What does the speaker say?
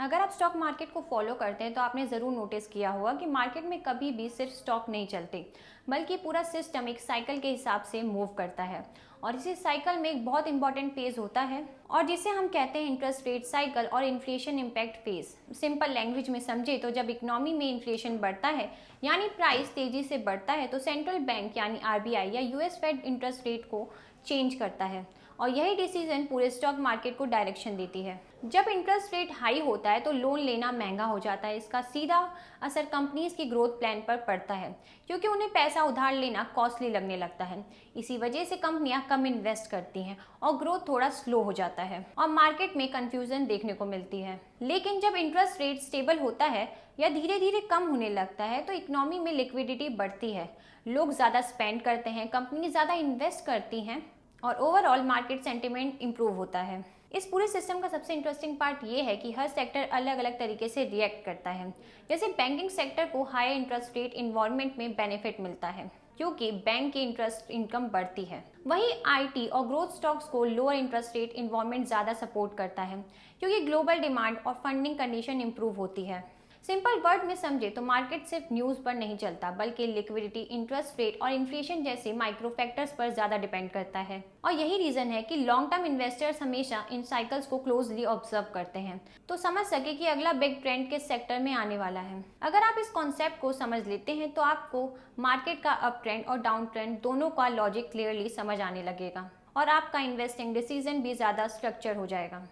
अगर आप stock market को फॉलो करते हैं तो आपने ज़रूर नोटिस किया होगा कि मार्केट में कभी भी सिर्फ स्टॉक नहीं चलते, बल्कि पूरा सिस्टम एक साइकिल के हिसाब से मूव करता है। और इसी साइकिल में एक बहुत इंपॉर्टेंट फेज होता है और जिसे हम कहते हैं इंटरेस्ट रेट साइकिल और inflation impact phase. Simple language में समझे तो जब इकोनॉमी में इन्फ्लेशन बढ़ता है यानी प्राइस तेजी से बढ़ता है तो सेंट्रल बैंक यानी आरबीआई या यूएस फेड इंटरेस्ट रेट को चेंज करता है और यही डिसीजन पूरे स्टॉक मार्केट को डायरेक्शन देती है। जब इंटरेस्ट रेट हाई होता है तो लोन लेना महंगा हो जाता है। इसका सीधा असर कंपनीज की ग्रोथ प्लान पर पड़ता है क्योंकि उन्हें पैसा उधार लेना कॉस्टली लगने लगता है। इसी वजह से कंपनियां कम इन्वेस्ट करती हैं और ग्रोथ थोड़ा स्लो हो जाता है और मार्केट में कंफ्यूजन देखने को मिलती है। लेकिन जब इंटरेस्ट रेट स्टेबल होता है या धीरे धीरे कम होने लगता है तो इकोनॉमी में लिक्विडिटी बढ़ती है, लोग ज़्यादा स्पेंड करते हैं, कंपनी ज़्यादा इन्वेस्ट करती हैं और ओवरऑल मार्केट सेंटिमेंट इंप्रूव होता है। इस पूरे सिस्टम का सबसे इंटरेस्टिंग पार्ट ये है कि हर सेक्टर अलग अलग तरीके से रिएक्ट करता है। जैसे बैंकिंग सेक्टर को हाई इंटरेस्ट रेट इन्वायरमेंट में बेनिफिट मिलता है क्योंकि बैंक की इंटरेस्ट इनकम बढ़ती है। वहीं आईटी और ग्रोथ स्टॉक्स को लोअर इंटरेस्ट रेट इन्वायरमेंट ज़्यादा सपोर्ट करता है क्योंकि ग्लोबल डिमांड और फंडिंग कंडीशन इंप्रूव होती है। सिंपल वर्ड में समझे तो मार्केट सिर्फ न्यूज़ पर नहीं चलता, बल्कि लिक्विडिटी, इंटरेस्ट रेट और इन्फ्लेशन जैसे माइक्रो फैक्टर्स पर ज़्यादा डिपेंड करता है। और यही रीज़न है कि लॉन्ग टर्म इन्वेस्टर्स हमेशा इन साइकिल्स को क्लोजली ऑब्जर्व करते हैं तो समझ सके कि अगला बिग ट्रेंड किस सेक्टर में आने वाला है। अगर आप इस कॉन्सेप्ट को समझ लेते हैं तो आपको मार्केट का अप ट्रेंड और डाउन ट्रेंड दोनों का लॉजिक क्लियरली समझ आने लगेगा और आपका इन्वेस्टिंग डिसीजन भी ज़्यादा स्ट्रक्चर हो जाएगा।